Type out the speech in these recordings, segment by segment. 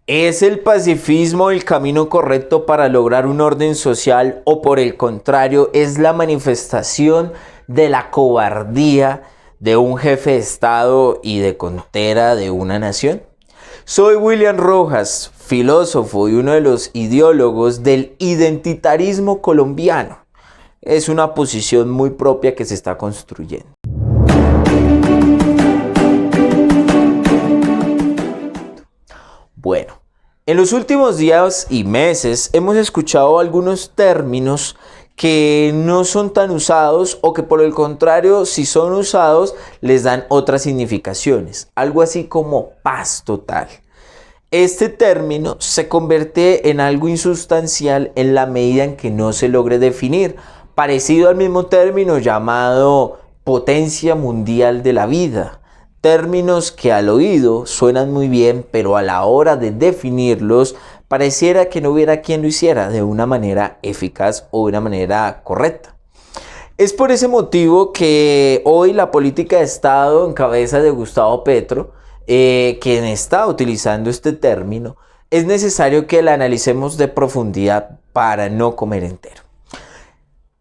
¿Es el pacifismo el camino correcto para lograr un orden social o por el contrario es la manifestación de la cobardía de un jefe de Estado y de contera de una nación? Soy William Rojas, filósofo y uno de los ideólogos del identitarismo colombiano. Es una posición muy propia que se está construyendo. Bueno, en los últimos días y meses hemos escuchado algunos términos que no son tan usados o que por el contrario, si son usados, les dan otras significaciones. Algo así como paz total. Este término se convierte en algo insustancial en la medida en que no se logre definir, parecido al mismo término llamado potencia mundial de la vida. Términos que al oído suenan muy bien, pero a la hora de definirlos pareciera que no hubiera quien lo hiciera de una manera eficaz o de una manera correcta. Es por ese motivo que hoy la política de Estado en cabeza de Gustavo Petro, quien está utilizando este término, es necesario que la analicemos de profundidad para no comer entero.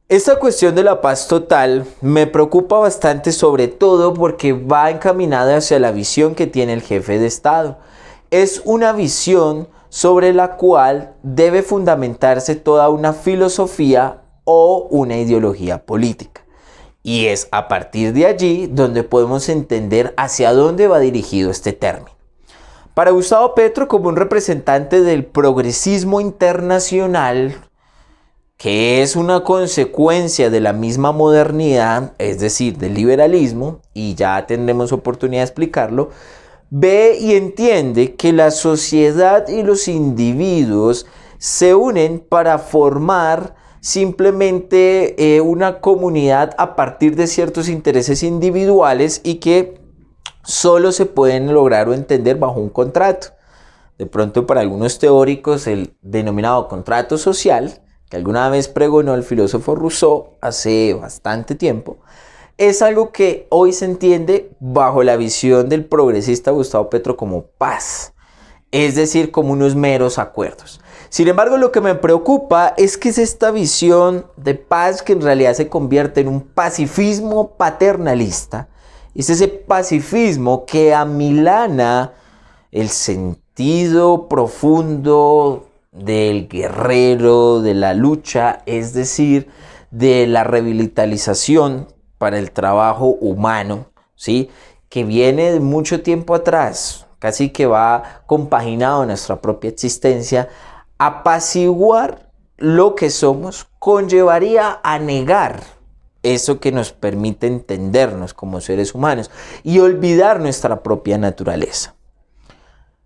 Esta cuestión de la paz total me preocupa bastante, sobre todo porque va encaminada hacia la visión que tiene el jefe de Estado. Es una visión sobre la cual debe fundamentarse toda una filosofía o una ideología política. Y es a partir de allí donde podemos entender hacia dónde va dirigido este término. Para Gustavo Petro, como un representante del progresismo internacional, que es una consecuencia de la misma modernidad, es decir, del liberalismo, y ya tendremos oportunidad de explicarlo, ve y entiende que la sociedad y los individuos se unen para formar simplemente una comunidad a partir de ciertos intereses individuales y que solo se pueden lograr o entender bajo un contrato. De pronto, para algunos teóricos, el denominado contrato social, que alguna vez pregonó el filósofo Rousseau hace bastante tiempo, es algo que hoy se entiende bajo la visión del progresista Gustavo Petro como paz, es decir, como unos meros acuerdos. Sin embargo, lo que me preocupa es que es esta visión de paz que en realidad se convierte en un pacifismo paternalista. Es ese pacifismo que amilana el sentido profundo del guerrero, de la lucha, es decir, de la revitalización para el trabajo humano, ¿sí? Que viene de mucho tiempo atrás, casi que va compaginado en nuestra propia existencia. Apaciguar lo que somos conllevaría a negar eso que nos permite entendernos como seres humanos y olvidar nuestra propia naturaleza.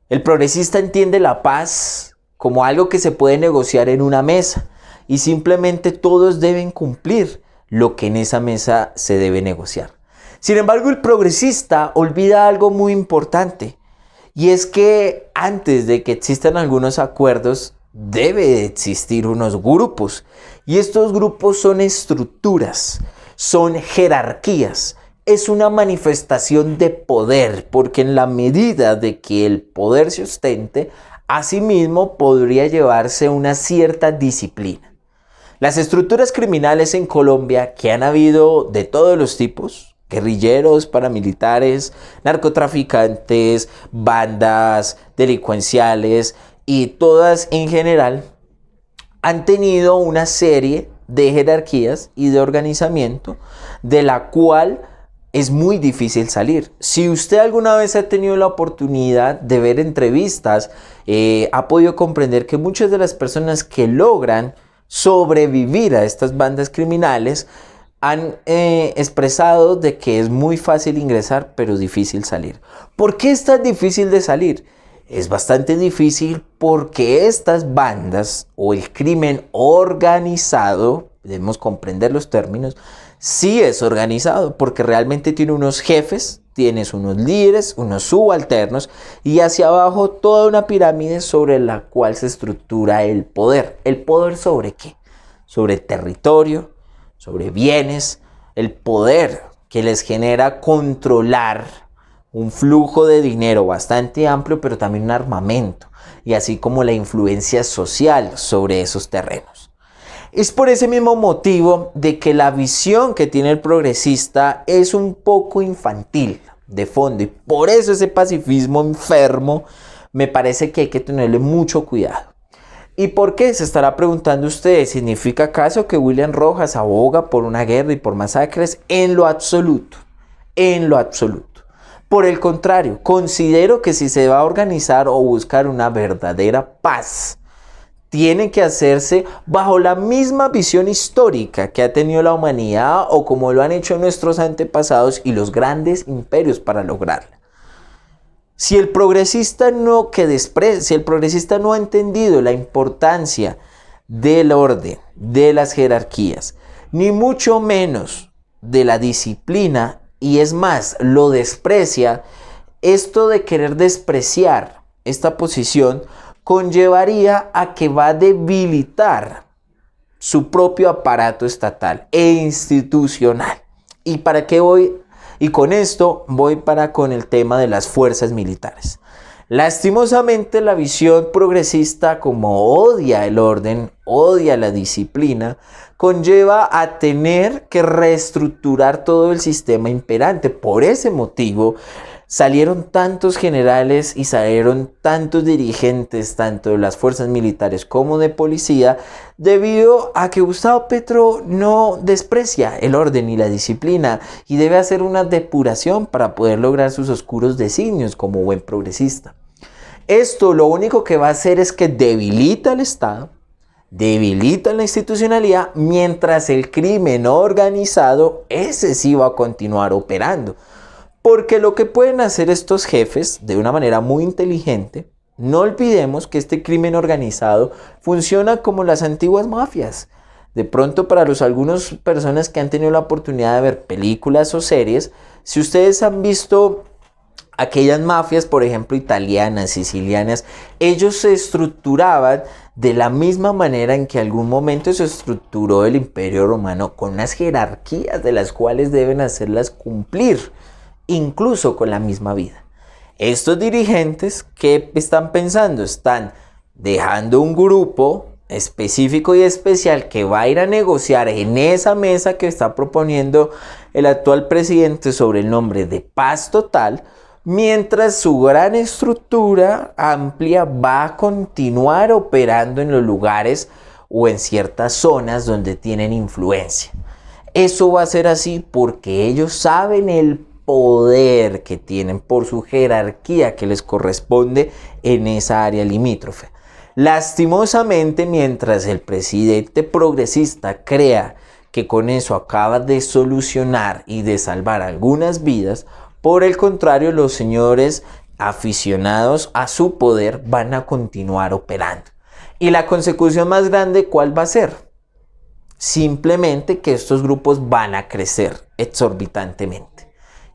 El progresista entiende la paz como algo que se puede negociar en una mesa y simplemente todos deben cumplir lo que en esa mesa se debe negociar. Sin embargo, el progresista olvida algo muy importante, y es que antes de que existan algunos acuerdos debe existir unos grupos, y estos grupos son estructuras, son jerarquías. Es una manifestación de poder, porque en la medida de que el poder se ostente, asimismo podría llevarse una cierta disciplina. Las estructuras criminales en Colombia, que han habido de todos los tipos, guerrilleros, paramilitares, narcotraficantes, bandas delincuenciales y todas en general, han tenido una serie de jerarquías y de organizamiento de la cual es muy difícil salir. Si usted alguna vez ha tenido la oportunidad de ver entrevistas, ha podido comprender que muchas de las personas que logran sobrevivir a estas bandas criminales han expresado de que es muy fácil ingresar, pero difícil salir. ¿Por qué es tan difícil de salir? Es bastante difícil porque estas bandas o el crimen organizado, debemos comprender los términos, sí es organizado porque realmente tiene unos jefes, tienes unos líderes, unos subalternos y hacia abajo toda una pirámide sobre la cual se estructura el poder. ¿El poder sobre qué? Sobre territorio, sobre bienes, el poder que les genera controlar un flujo de dinero bastante amplio, pero también un armamento. y así como la influencia social sobre esos terrenos. Es por ese mismo motivo de que la visión que tiene el progresista es un poco infantil de fondo, y por eso ese pacifismo enfermo me parece que hay que tenerle mucho cuidado. ¿Y por qué? Se estará preguntando usted. ¿Significa acaso que William Rojas aboga por una guerra y por masacres? En lo absoluto, en lo absoluto. Por el contrario, considero que si se va a organizar o buscar una verdadera paz, tiene que hacerse bajo la misma visión histórica que ha tenido la humanidad o como lo han hecho nuestros antepasados y los grandes imperios para lograrla. Si el progresista no ha entendido la importancia del orden, de las jerarquías, ni mucho menos de la disciplina, y es más, lo desprecia, esto de querer despreciar esta posición conllevaría a que va a debilitar su propio aparato estatal e institucional. ¿Y para qué voy? Y con esto voy con el tema de las fuerzas militares. Lastimosamente, la visión progresista, como odia el orden, odia la disciplina, conlleva a tener que reestructurar todo el sistema imperante. Por ese motivo, salieron tantos generales y salieron tantos dirigentes, tanto de las fuerzas militares como de policía, debido a que Gustavo Petro no desprecia el orden y la disciplina y debe hacer una depuración para poder lograr sus oscuros designios como buen progresista. Esto lo único que va a hacer es que debilita al Estado, debilita la institucionalidad, mientras el crimen organizado, ese sí va a continuar operando. Porque lo que pueden hacer estos jefes de una manera muy inteligente, no olvidemos que este crimen organizado funciona como las antiguas mafias. De pronto, para algunas personas que han tenido la oportunidad de ver películas o series, si ustedes han visto aquellas mafias, por ejemplo, italianas, sicilianas, ellos se estructuraban de la misma manera en que en algún momento se estructuró el Imperio Romano, con unas jerarquías de las cuales deben hacerlas cumplir, incluso con la misma vida. Estos dirigentes, ¿qué están pensando? Están dejando un grupo específico y especial que va a ir a negociar en esa mesa que está proponiendo el actual presidente sobre el nombre de paz total, mientras su gran estructura amplia va a continuar operando en los lugares o en ciertas zonas donde tienen influencia. Eso va a ser así porque ellos saben el poder que tienen por su jerarquía que les corresponde en esa área limítrofe. Lastimosamente, mientras el presidente progresista crea que con eso acaba de solucionar y de salvar algunas vidas, por el contrario, los señores aficionados a su poder van a continuar operando. Y la consecución más grande, ¿cuál va a ser? Simplemente que estos grupos van a crecer exorbitantemente.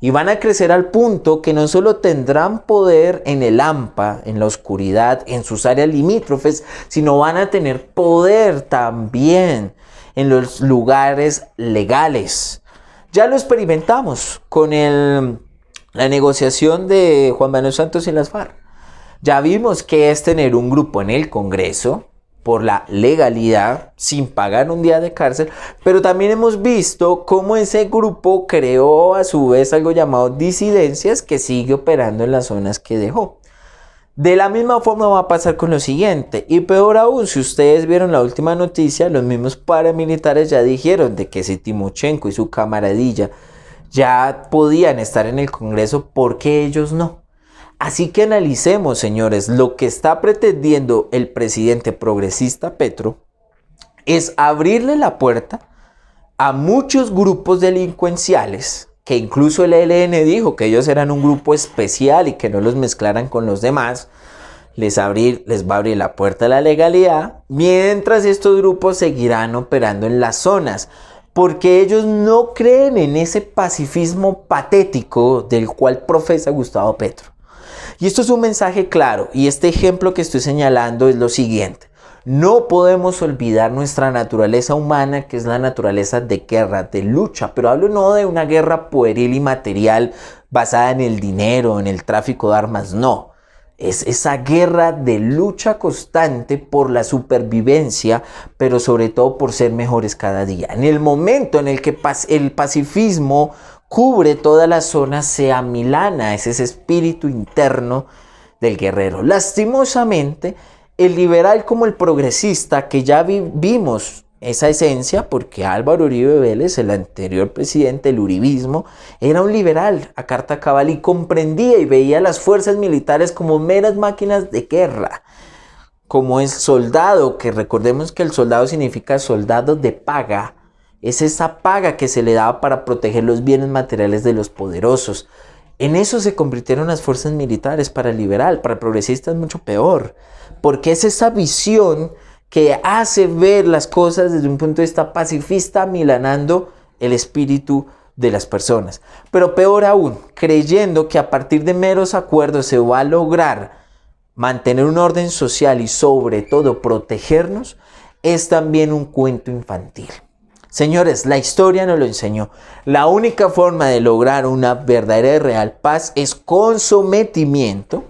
Y van a crecer al punto que no solo tendrán poder en el AMPA, en la oscuridad, en sus áreas limítrofes, sino van a tener poder también en los lugares legales. Ya lo experimentamos con la negociación de Juan Manuel Santos y las FARC. Ya vimos que es tener un grupo en el Congreso por la legalidad, sin pagar un día de cárcel, pero también hemos visto cómo ese grupo creó a su vez algo llamado disidencias que sigue operando en las zonas que dejó. De la misma forma va a pasar con lo siguiente, y peor aún, si ustedes vieron la última noticia, los mismos paramilitares ya dijeron de que si Timochenko y su camaradilla ya podían estar en el Congreso, ¿por qué ellos no? Así que analicemos, señores, lo que está pretendiendo el presidente progresista Petro es abrirle la puerta a muchos grupos delincuenciales, que incluso el ELN dijo que ellos eran un grupo especial y que no los mezclaran con los demás. Les va a abrir la puerta a la legalidad, mientras estos grupos seguirán operando en las zonas, porque ellos no creen en ese pacifismo patético del cual profesa Gustavo Petro. Y esto es un mensaje claro, y este ejemplo que estoy señalando es lo siguiente. No podemos olvidar nuestra naturaleza humana, que es la naturaleza de guerra, de lucha, pero hablo no de una guerra pueril y material basada en el dinero, en el tráfico de armas, no. Es esa guerra de lucha constante por la supervivencia, pero sobre todo por ser mejores cada día. En el momento en el que el pacifismo cubre toda la zona, se amilana, es ese espíritu interno del guerrero. Lastimosamente, el liberal como el progresista, que ya vimos esa esencia, porque Álvaro Uribe Vélez, el anterior presidente del uribismo, era un liberal a carta cabal y comprendía y veía las fuerzas militares como meras máquinas de guerra, como el soldado, que recordemos que el soldado significa soldado de paga. Es esa paga que se le daba para proteger los bienes materiales de los poderosos. En eso se convirtieron las fuerzas militares para el liberal. Para el progresista es mucho peor, porque es esa visión que hace ver las cosas desde un punto de vista pacifista, milanando el espíritu de las personas. Pero peor aún, creyendo que a partir de meros acuerdos se va a lograr mantener un orden social y sobre todo protegernos, es también un cuento infantil. Señores, la historia nos lo enseñó. La única forma de lograr una verdadera y real paz es con sometimiento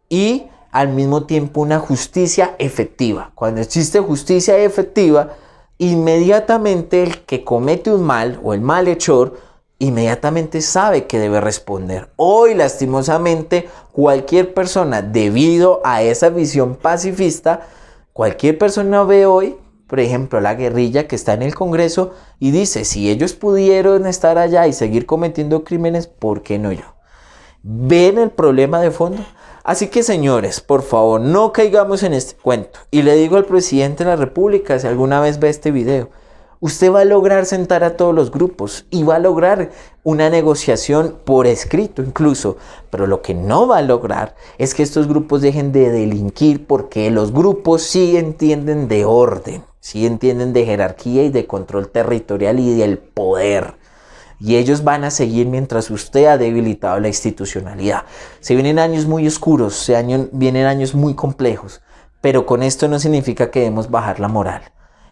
y al mismo tiempo una justicia efectiva. Cuando existe justicia efectiva, inmediatamente el que comete un mal o el malhechor inmediatamente sabe que debe responder. Hoy, lastimosamente, cualquier persona, debido a esa visión pacifista, cualquier persona ve hoy, por ejemplo, la guerrilla que está en el Congreso y dice, si ellos pudieron estar allá y seguir cometiendo crímenes, ¿por qué no yo? ¿Ven el problema de fondo? Así que, señores, por favor, no caigamos en este cuento. Y le digo al presidente de la República, si alguna vez ve este video, usted va a lograr sentar a todos los grupos y va a lograr una negociación por escrito incluso. Pero lo que no va a lograr es que estos grupos dejen de delinquir, porque los grupos sí entienden de orden, sí entienden de jerarquía y de control territorial y del poder. Y ellos van a seguir mientras usted ha debilitado la institucionalidad. Se vienen años muy oscuros, vienen años muy complejos, pero con esto no significa que debemos bajar la moral.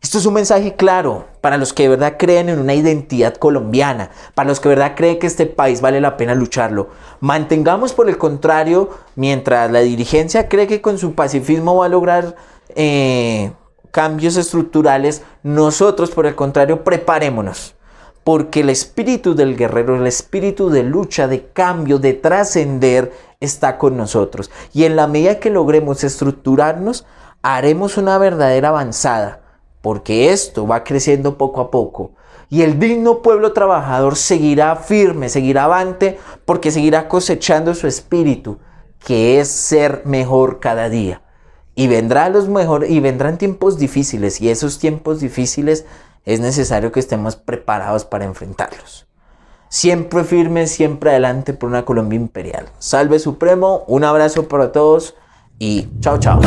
Esto es un mensaje claro para los que de verdad creen en una identidad colombiana, para los que de verdad creen que este país vale la pena lucharlo. Mantengamos, por el contrario, mientras la dirigencia cree que con su pacifismo va a lograr cambios estructurales, nosotros, por el contrario, preparémonos. Porque el espíritu del guerrero, el espíritu de lucha, de cambio, de trascender, está con nosotros. Y en la medida que logremos estructurarnos, haremos una verdadera avanzada. Porque esto va creciendo poco a poco. Y el digno pueblo trabajador seguirá firme, seguirá avante, porque seguirá cosechando su espíritu, que es ser mejor cada día. Y vendrán tiempos difíciles, y esos tiempos difíciles es necesario que estemos preparados para enfrentarlos. Siempre firmes, siempre adelante por una Colombia imperial. Salve Supremo, un abrazo para todos y chao, chao.